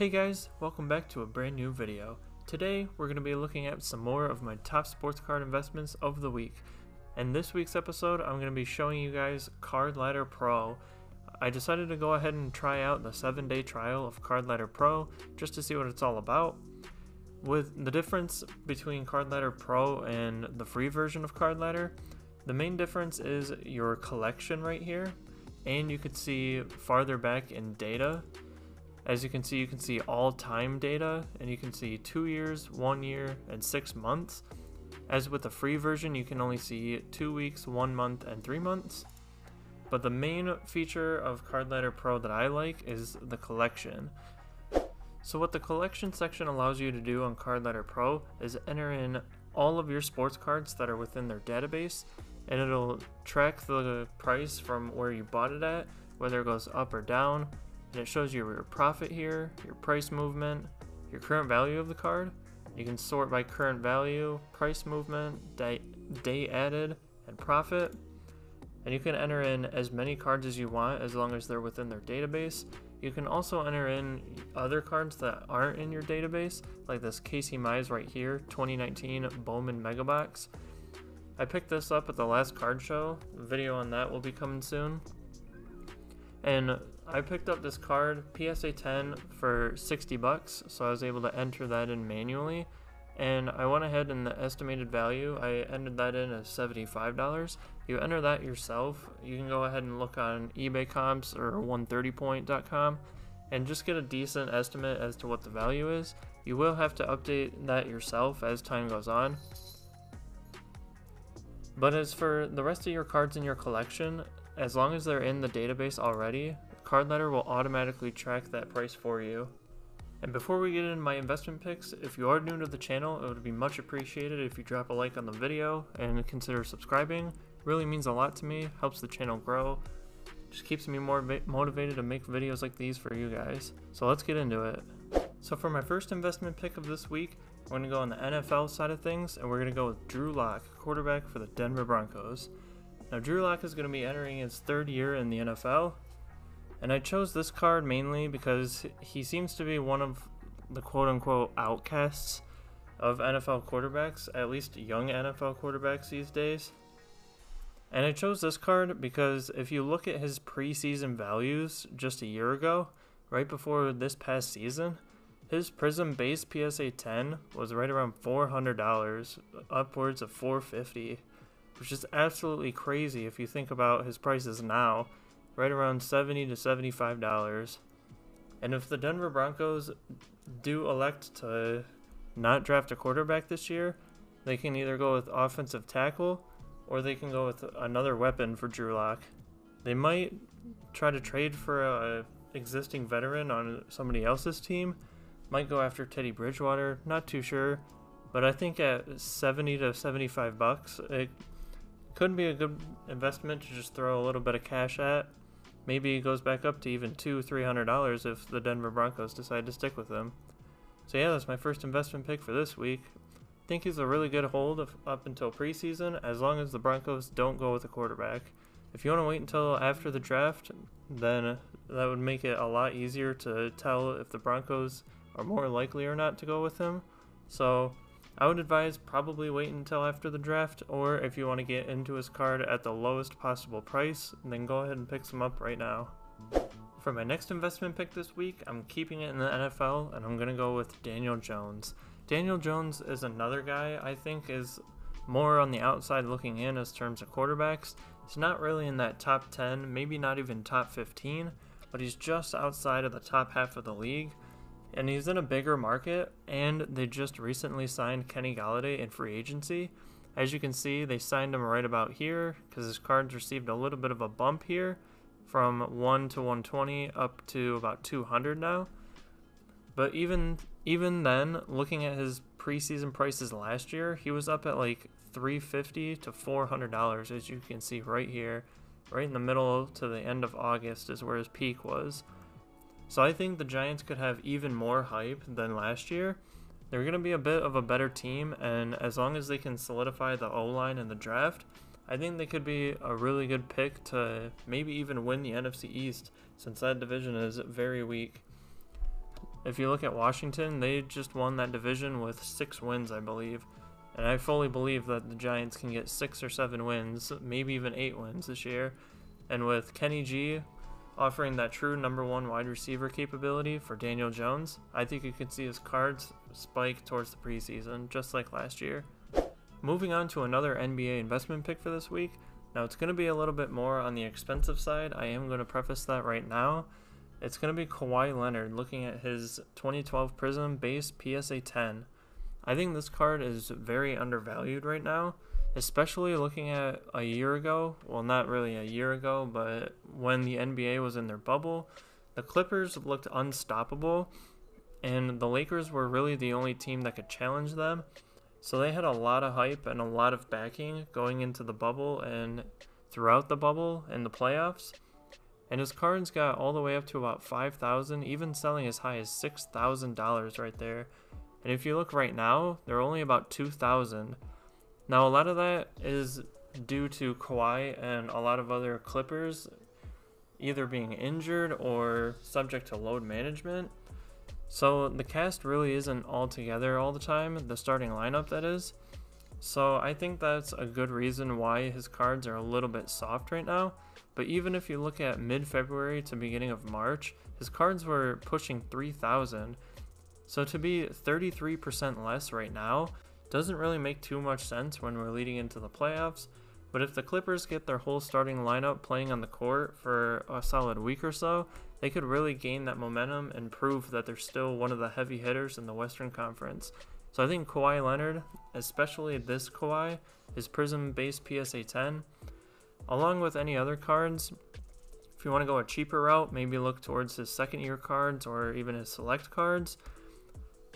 Hey guys, welcome back to a brand new video. Today we're going to be looking at some more of my top sports card investments of the week. In this week's episode I'm going to be showing you guys Card Ladder Pro. I decided to go ahead and try out the 7-day trial of Card Ladder Pro just to see what it's all about. With the difference between Card Ladder Pro and the free version of Card Ladder, the main difference is your collection right here, and you can see farther back in data. As you can see all time data, and you can see 2 years, 1 year, and 6 months. As with the free version, you can only see 2 weeks, 1 month, and 3 months. But the main feature of Card Ladder Pro that I like is the collection. So what the collection section allows you to do on Card Ladder Pro is enter in all of your sports cards that are within their database, and it'll track the price from where you bought it at, whether it goes up or down. And it shows you your profit here, your price movement, your current value of the card. You can sort by current value, price movement, day added, and profit. And you can enter in as many cards as you want as long as they're within their database. You can also enter in other cards that aren't in your database, like this Casey Mize right here, 2019 Bowman Mega Box. I picked this up at the last card show. A video on that will be coming soon. And I picked up this card, PSA 10, for 60 bucks, so I was able to enter that in manually. And I went ahead and the estimated value, I entered that in as $75. You enter that yourself. You can go ahead and look on eBay comps or 130point.com and just get a decent estimate as to what the value is. You will have to update that yourself as time goes on. But as for the rest of your cards in your collection, as long as they're in the database already, Card Ladder will automatically track that price for you. And before we get into my investment picks, if you are new to the channel, it would be much appreciated if you drop a like on the video and consider subscribing. It really means a lot to me, helps the channel grow, just keeps me more motivated to make videos like these for you guys. So let's get into it. So for my first investment pick of this week, we're going to go on the NFL side of things, and we're going to go with Drew Lock, quarterback for the Denver Broncos. Now Drew Lock is going to be entering his 3rd year in the NFL, and I chose this card mainly because he seems to be one of the quote-unquote outcasts of NFL quarterbacks, at least young NFL quarterbacks these days. And I chose this card because if you look at his preseason values just a year ago, right before this past season, his Prism base PSA 10 was right around $400, upwards of $450. Which is absolutely crazy if you think about his prices now, right around $70 to $75. And if the Denver Broncos do elect to not draft a quarterback this year, they can either go with offensive tackle or they can go with another weapon for Drew Lock. They might try to trade for a existing veteran on somebody else's team, might go after Teddy Bridgewater, not too sure, but I think at 70 to 75 bucks, it could be a good investment to just throw a little bit of cash at. Maybe it goes back up to even $200-300 if the Denver Broncos decide to stick with him. So yeah, that's my first investment pick for this week. I think he's a really good hold up until preseason, as long as the Broncos don't go with a quarterback. If you want to wait until after the draft, then that would make it a lot easier to tell if the Broncos are more likely or not to go with him. So I would advise probably wait until after the draft, or if you want to get into his card at the lowest possible price, then go ahead and pick some up right now. For my next investment pick this week, I'm keeping it in the NFL, and I'm going to go with Daniel Jones. Daniel Jones is another guy I think is more on the outside looking in as terms of quarterbacks. He's not really in that top 10, maybe not even top 15, but he's just outside of the top half of the league. And he's in a bigger market, and they just recently signed Kenny Golladay in free agency. As you can see, they signed him right about here because his cards received a little bit of a bump here from 1 to 120 up to about 200 now. But even then, looking at his preseason prices last year, he was up at like $350 to $400, as you can see right here. Right in the middle to the end of August is where his peak was. So I think the Giants could have even more hype than last year. They're going to be a bit of a better team, and as long as they can solidify the O-line in the draft, I think they could be a really good pick to maybe even win the NFC East, since that division is very weak. If you look at Washington, they just won that division with 6 wins, I believe. And I fully believe that the Giants can get 6 or 7 wins, maybe even 8 wins this year. And with Kenny G offering that true #1 wide receiver capability for Daniel Jones, I think you can see his cards spike towards the preseason, just like last year. Moving on to another NBA investment pick for this week. Now it's going to be a little bit more on the expensive side. I am going to preface that right now. It's going to be Kawhi Leonard, looking at his 2012 Prism base PSA 10. I think this card is very undervalued right now, especially looking at a year ago. Well, not really a year ago, but when the NBA was in their bubble, the Clippers looked unstoppable, and the Lakers were really the only team that could challenge them. So they had a lot of hype and a lot of backing going into the bubble and throughout the bubble and the playoffs. And his cards got all the way up to about $5,000, even selling as high as $6,000 right there. And if you look right now, they're only about $2,000. Now, a lot of that is due to Kawhi and a lot of other Clippers either being injured or subject to load management. So the cast really isn't all together all the time, the starting lineup that is. So I think that's a good reason why his cards are a little bit soft right now. But even if you look at mid-February to beginning of March, his cards were pushing 3,000. So to be 33% less right now doesn't really make too much sense when we're leading into the playoffs. But if the Clippers get their whole starting lineup playing on the court for a solid week or so, they could really gain that momentum and prove that they're still one of the heavy hitters in the Western Conference. So I think Kawhi Leonard, especially this Kawhi, his Prism base PSA 10, along with any other cards, if you want to go a cheaper route, maybe look towards his second year cards or even his select cards.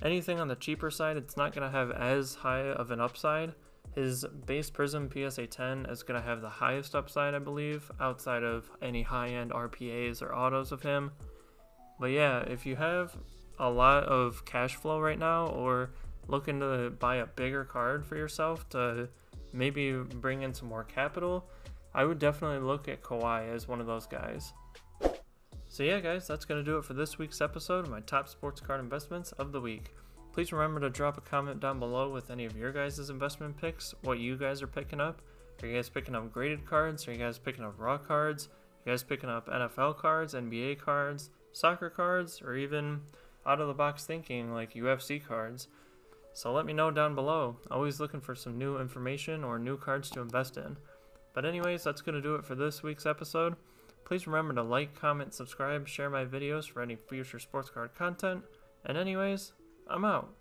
Anything on the cheaper side, it's not going to have as high of an upside. His base Prism PSA 10 is going to have the highest upside, I believe, outside of any high-end RPAs or autos of him. But yeah, if you have a lot of cash flow right now or looking to buy a bigger card for yourself to maybe bring in some more capital, I would definitely look at Kawhi as one of those guys. So yeah guys, that's going to do it for this week's episode of my top sports card investments of the week. Please remember to drop a comment down below with any of your guys' investment picks, what you guys are picking up. Are you guys picking up graded cards? Are you guys picking up raw cards? Are you guys picking up NFL cards, NBA cards, soccer cards, or even out of the box thinking like UFC cards? So let me know down below. Always looking for some new information or new cards to invest in. But anyways, that's going to do it for this week's episode. Please remember to like, comment, subscribe, share my videos for any future sports card content. And anyways, I'm out.